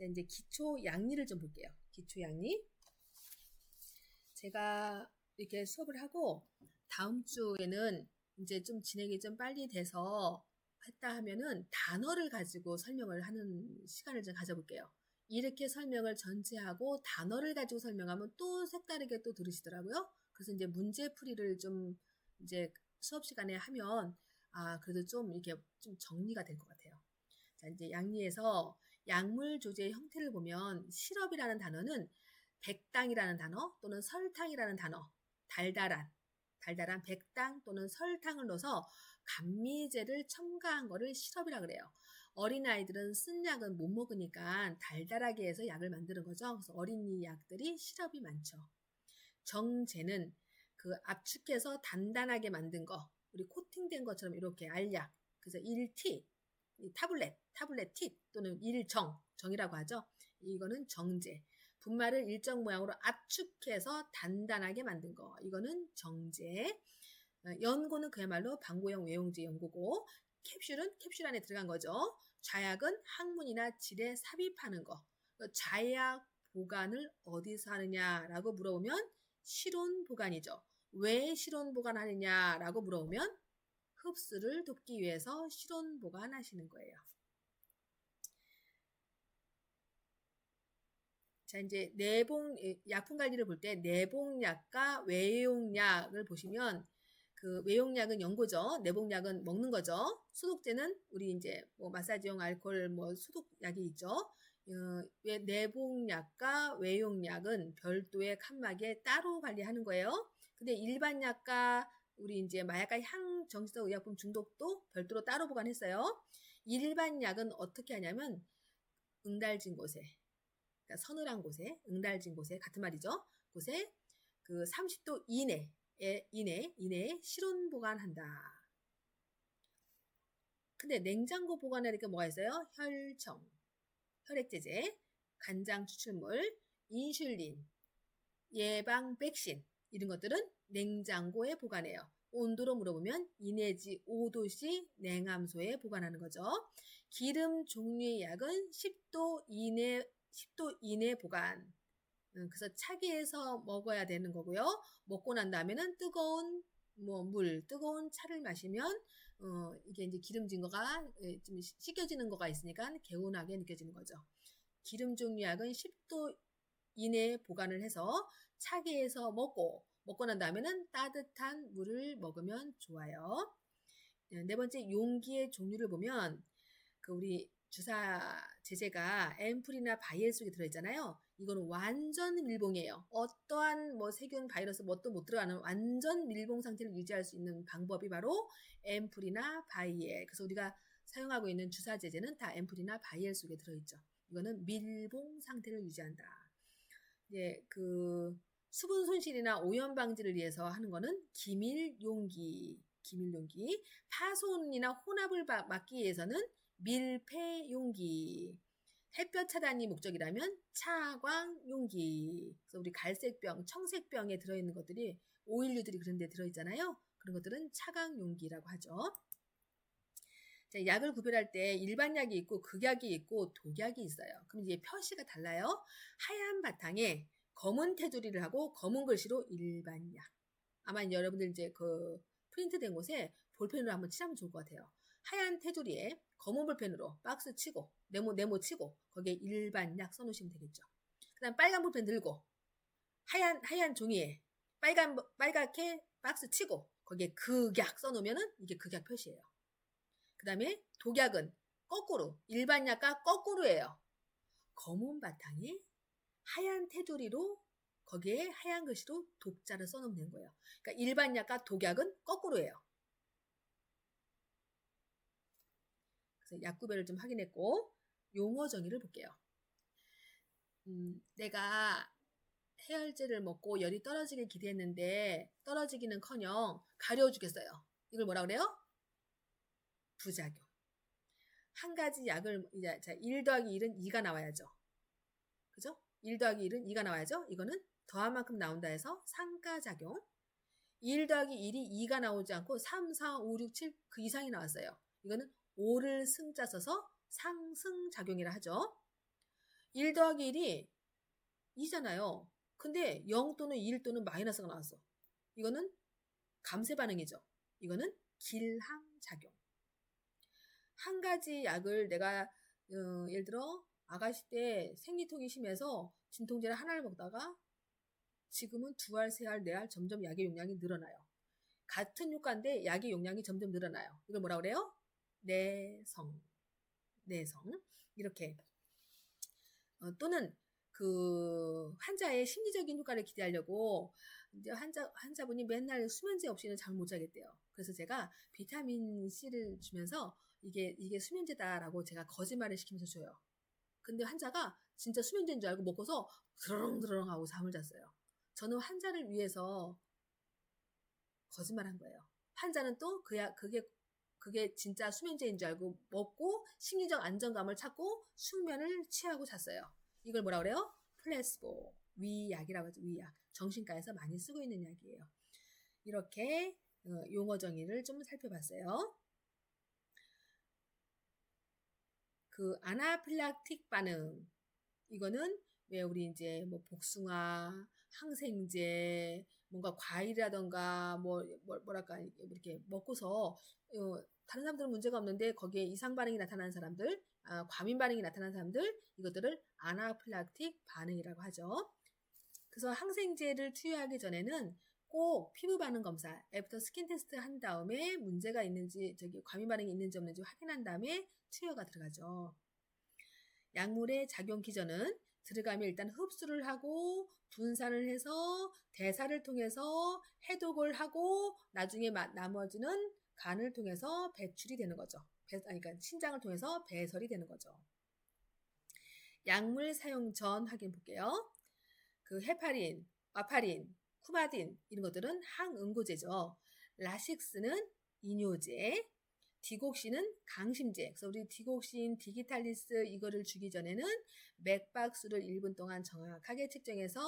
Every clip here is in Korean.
자, 이제 기초 양리를 좀 볼게요. 기초 양리. 제가 이렇게 수업을 하고 다음 주에는 이제 좀 진행이 좀 빨리 돼서 했다 하면은 단어를 가지고 설명을 하는 시간을 좀 가져볼게요. 이렇게 설명을 전체하고 단어를 가지고 설명하면 또 색다르게 또 들으시더라고요. 그래서 이제 문제풀이를 좀 이제 수업 시간에 하면 그래도 좀 이렇게 좀 정리가 될 것 같아요. 자, 이제 양리에서 약물 조제의 형태를 보면 시럽이라는 단어는 백당이라는 단어 또는 설탕이라는 단어, 달달한 백당 또는 설탕을 넣어서 감미제를 첨가한 거를 시럽이라 그래요. 어린아이들은 쓴 약은 못 먹으니까 달달하게 해서 약을 만드는 거죠. 그래서 어린이 약들이 시럽이 많죠. 정제는 그 압축해서 단단하게 만든 거, 우리 코팅된 것처럼 이렇게 알약, 그래서 1T, 타블렛 티 또는 정이라고 하죠. 이거는 정제. 분말을 일정 모양으로 압축해서 단단하게 만든 거. 이거는 정제. 연고는 그야말로 방부형 외용제 연고고, 캡슐은 캡슐 안에 들어간 거죠. 좌약은 항문이나 질에 삽입하는 거. 좌약 보관을 어디서 하느냐라고 물어보면 실온 보관이죠. 왜 실온 보관하느냐라고 물어보면 흡수를 돕기 위해서 실온 보관하시는 거예요. 자, 이제 약품 관리를 볼 때 내복약과 외용약을 보시면 그 외용약은 연고죠. 내복약은 먹는 거죠. 소독제는 우리 이제 뭐 마사지용 알코올 뭐 소독약이 있죠. 내복약과 외용약은 별도의 칸막이에 따로 관리하는 거예요. 근데 일반 약과 우리 이제 마약과 향정신성 의약품 중독도 별도로 따로 보관했어요. 일반 약은 어떻게 하냐면 응달진 곳에, 그러니까 서늘한 곳에, 응달진 곳에 같은 말이죠. 곳에 그 30도 이내에 실온 보관한다. 근데 냉장고 보관하니까 뭐가 있어요? 혈청, 혈액제제, 간장 추출물, 인슐린, 예방 백신 이런 것들은 냉장고에 보관해요. 온도로 물어보면 2 내지 5도씨 냉암소에 보관하는 거죠. 기름 종류의 약은 10도 이내 보관. 그래서 차게 해서 먹어야 되는 거고요. 먹고 난 다음에는 뜨거운 뜨거운 차를 마시면 이게 이제 기름진 거가 좀 씻겨지는 거가 있으니까 개운하게 느껴지는 거죠. 기름 종류 약은 10도 이내에 보관을 해서 차게 해서 먹고 난 다음에는 따뜻한 물을 먹으면 좋아요. 네 번째, 용기의 종류를 보면 그 우리 주사 제제가 앰플이나 바이엘 속에 들어있잖아요. 이거는 완전 밀봉이에요. 어떠한 뭐 세균, 바이러스 뭣도 못 들어가는 완전 밀봉 상태를 유지할 수 있는 방법이 바로 앰플이나 바이엘. 그래서 우리가 사용하고 있는 주사 제제는 다 앰플이나 바이엘 속에 들어있죠. 이거는 밀봉 상태를 유지한다. 이제 그 수분 손실이나 오염 방지를 위해서 하는 거는 기밀 용기. 파손이나 혼합을 막기 위해서는 밀폐 용기. 햇볕 차단이 목적이라면 차광 용기. 그래서 우리 갈색병, 청색병에 들어있는 것들이 오일류들이 그런 데 들어있잖아요. 그런 것들은 차광 용기라고 하죠. 자, 약을 구별할 때 일반 약이 있고 극약이 있고 독약이 있어요. 그럼 이제 표시가 달라요. 하얀 바탕에 검은 테두리를 하고 검은 글씨로 일반 약. 아마 여러분들 이제 그 프린트된 곳에 볼펜으로 한번 칠하면 좋을 것 같아요. 하얀 테두리에 검은 볼펜으로 박스 치고 네모 치고 거기에 일반 약 써놓으시면 되겠죠. 그 다음 빨간 볼펜 들고 하얀 종이에 빨갛게 박스 치고 거기에 극약 써놓으면은 이게 극약 표시예요. 그 다음에 독약은 거꾸로, 일반 약과 거꾸로예요. 검은 바탕에 하얀 테두리로 거기에 하얀 글씨로 독자를 써놓으면 되는 거예요. 그러니까 일반 약과 독약은 거꾸로예요. 그래서 약 구별을 좀 확인했고 용어 정의를 볼게요. 내가 해열제를 먹고 열이 떨어지길 기대했는데 떨어지기는커녕 가려워 죽겠어요. 이걸 뭐라 그래요? 부작용. 한 가지 약을 이제 1 더하기 1은 2가 나와야죠. 그죠? 1 더하기 1은 2가 나와야죠. 이거는 더한 만큼 나온다 해서 상가작용. 1 더하기 1이 2가 나오지 않고 3, 4, 5, 6, 7 그 이상이 나왔어요. 이거는 5를 승자 써서 상승작용이라 하죠. 1 더하기 1이 2잖아요. 근데 0 또는 1 또는 마이너스가 나왔어. 이거는 감쇄 반응이죠. 이거는 길항작용. 한 가지 약을 내가 예를 들어 아가씨 때 생리통이 심해서 진통제를 하나를 먹다가 지금은 2알, 3알, 4알 점점 약의 용량이 늘어나요. 같은 효과인데 약의 용량이 점점 늘어나요. 이걸 뭐라 그래요? 내성. 이렇게. 또는 그 환자의 심리적인 효과를 기대하려고 이제 환자분이 맨날 수면제 없이는 잠 못 자겠대요. 그래서 제가 비타민 C를 주면서 이게 수면제다라고 제가 거짓말을 시키면서 줘요. 근데 환자가 진짜 수면제인 줄 알고 먹고서 드렁드렁 하고 잠을 잤어요. 저는 환자를 위해서 거짓말한 거예요. 환자는 또 그게 진짜 수면제인 줄 알고 먹고 심리적 안정감을 찾고 숙면을 취하고 잤어요. 이걸 뭐라 그래요? 플레스보, 위약이라고 하죠. 위약. 정신과에서 많이 쓰고 있는 약이에요. 이렇게 용어 정의를 좀 살펴봤어요. 그 아나필락틱 반응, 이거는 왜 우리 이제 뭐 복숭아, 항생제, 뭔가 과일이라던가 뭐랄까 이렇게 먹고서 다른 사람들은 문제가 없는데 거기에 이상 반응이 나타나는 사람들, 과민 반응이 나타나는 사람들, 이것들을 아나필락틱 반응이라고 하죠. 그래서 항생제를 투여하기 전에는 꼭 피부 반응 검사, 애프터 스킨 테스트 한 다음에 문제가 있는지, 과민 반응이 있는지 없는지 확인한 다음에 투여가 들어가죠. 약물의 작용 기전은 들어가면 일단 흡수를 하고 분산을 해서 대사를 통해서 해독을 하고 나중에 나머지는 간을 통해서 배출이 되는 거죠. 그러니까 신장을 통해서 배설이 되는 거죠. 약물 사용 전 확인 볼게요. 그 헤파린, 와파린, 쿠마딘 이런 것들은 항응고제죠. 라식스는 이뇨제, 디곡신은 강심제. 그래서 우리 디곡신, 디기탈리스 이거를 주기 전에는 맥박수를 1분 동안 정확하게 측정해서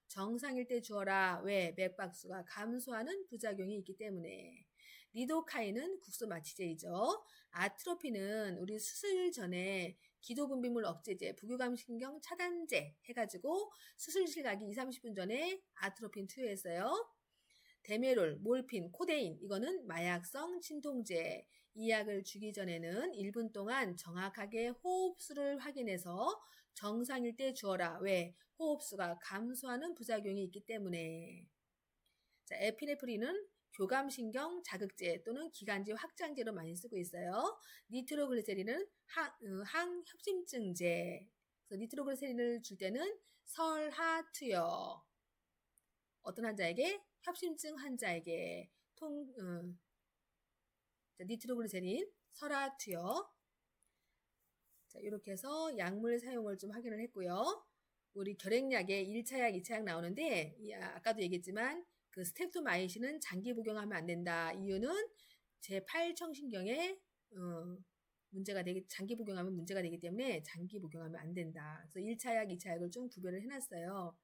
정상일 때 주어라. 왜? 맥박수가 감소하는 부작용이 있기 때문에. 리도카인은 국소 마취제이죠. 아트로피는 우리 수술 전에 기도분비물 억제제, 부교감신경 차단제 해가지고 수술실 가기 2-30분 전에 아트로핀 투여했어요. 데메롤, 몰핀, 코데인 이거는 마약성 진통제. 이 약을 주기 전에는 1분 동안 정확하게 호흡수를 확인해서 정상일 때 주어라. 왜? 호흡수가 감소하는 부작용이 있기 때문에. 자, 에피네프린은 교감신경 자극제 또는 기관지 확장제로 많이 쓰고 있어요. 니트로글리세린은 항협심증제. 그래서 니트로글리세린을 줄 때는 설하투여. 어떤 환자에게? 협심증 환자에게 니트로글리세린, 설하투여. 자, 이렇게 해서 약물 사용을 좀 확인을 했고요. 우리 결핵약에 1차 약, 2차 약 나오는데 아까도 얘기했지만 그 스텝토마이신은 장기 복용하면 안 된다. 이유는 제8청신경에 장기 복용하면 문제가 되기 때문에 장기 복용하면 안 된다. 그래서 1차 약, 2차 약을 좀 구별을 해놨어요.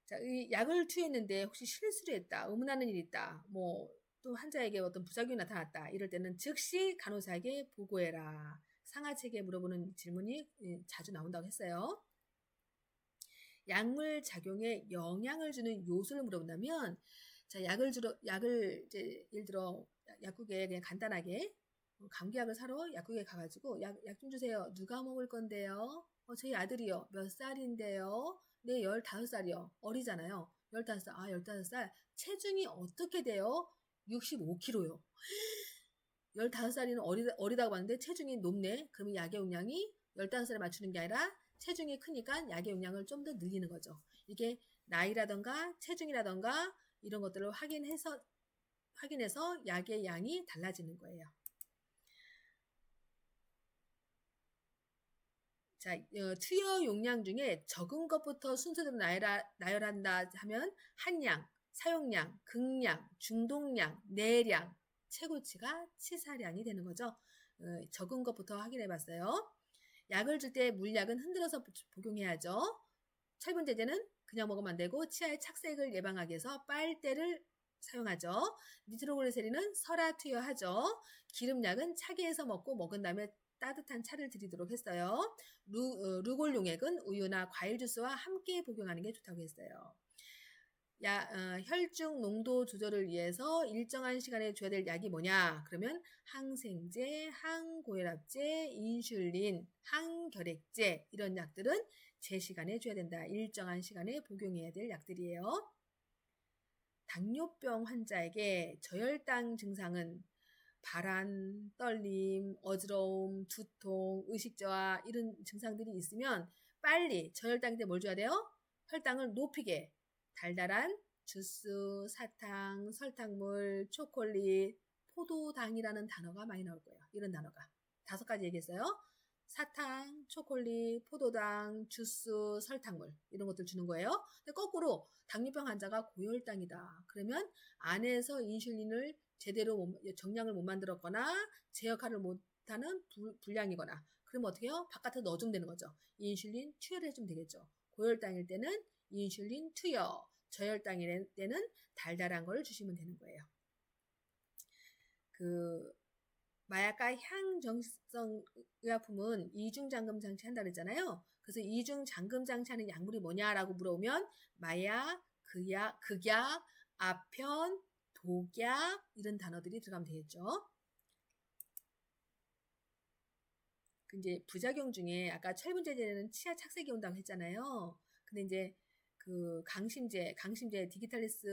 자, 이 약을 투여했는데 혹시 실수를 했다, 의문하는 일이 있다, 또 환자에게 어떤 부작용이 나타났다. 이럴 때는 즉시 간호사에게 보고해라. 상하체계에 물어보는 질문이 자주 나온다고 했어요. 약물 작용에 영향을 주는 요소를 물어본다면, 자, 약을 이제 예를 들어 약국에 그냥 간단하게 감기약을 사러 약국에 가가지고 약 좀 주세요. 누가 먹을 건데요? 저희 아들이요. 몇 살인데요? 네, 15살이요. 어리잖아요. 15살. 15살. 체중이 어떻게 돼요? 65kg요. 15살이는 어리다고 봤는데 체중이 높네. 그러면 약의 용량이 15살에 맞추는 게 아니라 체중이 크니까 약의 용량을 좀 더 늘리는 거죠. 이게 나이라던가 체중이라던가 이런 것들을 확인해서 약의 양이 달라지는 거예요. 자, 투여 용량 중에 적은 것부터 순서대로 나열한다 하면 한량, 사용량, 극량, 중동량, 내량, 최고치가 치사량이 되는 거죠. 적은 것부터 확인해 봤어요. 약을 줄 때 물약은 흔들어서 복용해야죠. 철분제제는 그냥 먹으면 안 되고 치아의 착색을 예방하기 위해서 빨대를 사용하죠. 니트로글리세린은 설화 투여하죠. 기름약은 차게 해서 먹고 먹은 다음에 따뜻한 차를 드리도록 했어요. 루골용액은 우유나 과일 주스와 함께 복용하는 게 좋다고 했어요. 혈중 농도 조절을 위해서 일정한 시간에 줘야 될 약이 뭐냐? 그러면 항생제, 항고혈압제, 인슐린, 항결핵제 이런 약들은 제 시간에 줘야 된다. 일정한 시간에 복용해야 될 약들이에요. 당뇨병 환자에게 저혈당 증상은 발한, 떨림, 어지러움, 두통, 의식저하 이런 증상들이 있으면 빨리 저혈당인데 뭘 줘야 돼요? 혈당을 높이게 달달한 주스, 사탕, 설탕물, 초콜릿, 포도당이라는 단어가 많이 나올 거예요. 이런 단어가 5가지 얘기했어요. 사탕, 초콜릿, 포도당, 주스, 설탕물 이런 것들 주는 거예요. 근데 거꾸로 당뇨병 환자가 고혈당이다. 그러면 안에서 인슐린을 제대로 정량을 못 만들었거나 제 역할을 못하는 불량이거나 그러면 어떻게 해요? 바깥에 넣어주면 되는 거죠. 인슐린 투여를 해주면 되겠죠. 고혈당일 때는 인슐린 투여, 저혈당일 때는 달달한 걸 주시면 되는 거예요. 마약과 향정신성 의약품은 이중잠금 장치 한다 그랬잖아요. 그래서 이중잠금 장치 하는 약물이 뭐냐라고 물어보면 마약, 극약, 아편, 독약 이런 단어들이 들어가면 되겠죠. 이제 부작용 중에 아까 철분제제는 치아 착색이 온다고 했잖아요. 근데 이제 강심제, 디기탈리스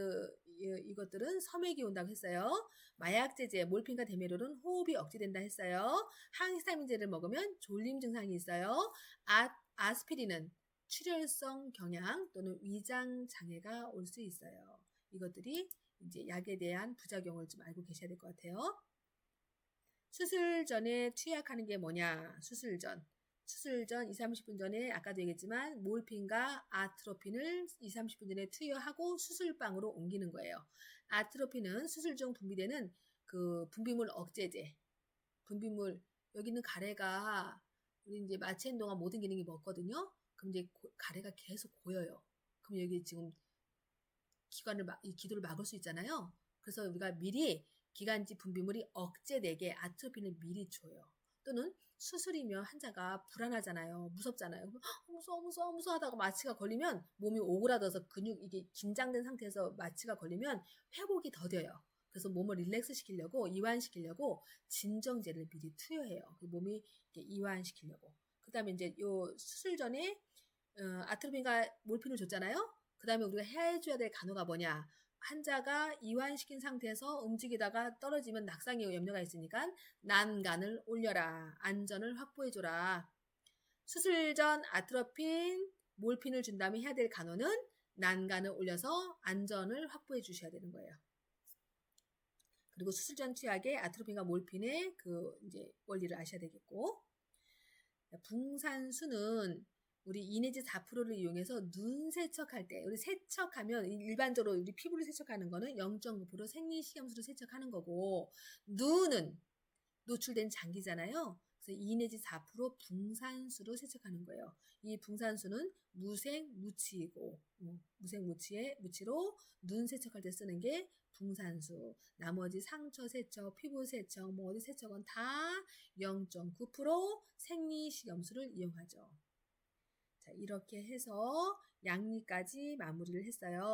이것들은 섬액이 온다고 했어요. 마약제제, 몰핀과 데메롤은 호흡이 억제된다 했어요. 항히스타민제를 먹으면 졸림 증상이 있어요. 아스피린은 출혈성 경향 또는 위장 장애가 올 수 있어요. 이것들이 이제 약에 대한 부작용을 좀 알고 계셔야 될 것 같아요. 수술 전에 투약하는 게 뭐냐? 수술 전 2-30분 전에 아까도 얘기했지만 몰핀과 아트로핀을 2-30분 전에 투여하고 수술방으로 옮기는 거예요. 아트로핀은 수술 중 분비되는 분비물 억제제. 분비물 여기 있는 가래가 우리 이제 마취하는 동안 모든 기능이 먹거든요. 그럼 이제 가래가 계속 고여요. 그럼 여기 지금 기도를 막을 수 있잖아요. 그래서 우리가 미리 기관지 분비물이 억제되게 아트로핀을 미리 줘요. 또는 수술이면 환자가 불안하잖아요. 무섭잖아요. 무서워 하다가 마취가 걸리면 몸이 오그라들어서 이게 긴장된 상태에서 마취가 걸리면 회복이 더뎌요. 그래서 몸을 릴렉스 시키려고 이완시키려고 진정제를 미리 투여해요. 몸이 이완시키려고. 그 다음에 이제 요 수술 전에 아트로핀과 몰핀을 줬잖아요. 그 다음에 우리가 해줘야 될 간호가 뭐냐. 환자가 이완시킨 상태에서 움직이다가 떨어지면 낙상의 염려가 있으니까 난간을 올려라. 안전을 확보해줘라. 수술 전 아트로핀, 몰핀을 준 다음에 해야 될 간호는 난간을 올려서 안전을 확보해 주셔야 되는 거예요. 그리고 수술 전 투약에 아트로핀과 몰핀의 이제 원리를 아셔야 되겠고. 붕산수는 우리 2 내지 4%를 이용해서 눈 세척할 때, 우리 세척하면 일반적으로 우리 피부를 세척하는 거는 0.9% 생리식염수로 세척하는 거고, 눈은 노출된 장기잖아요. 그래서 2 내지 4% 붕산수로 세척하는 거예요. 이 붕산수는 무생무치이고, 무치로 눈 세척할 때 쓰는 게 붕산수. 나머지 상처 세척, 피부 세척, 어디 세척은 다 0.9% 생리식염수를 이용하죠. 자, 이렇게 해서 양리까지 마무리를 했어요.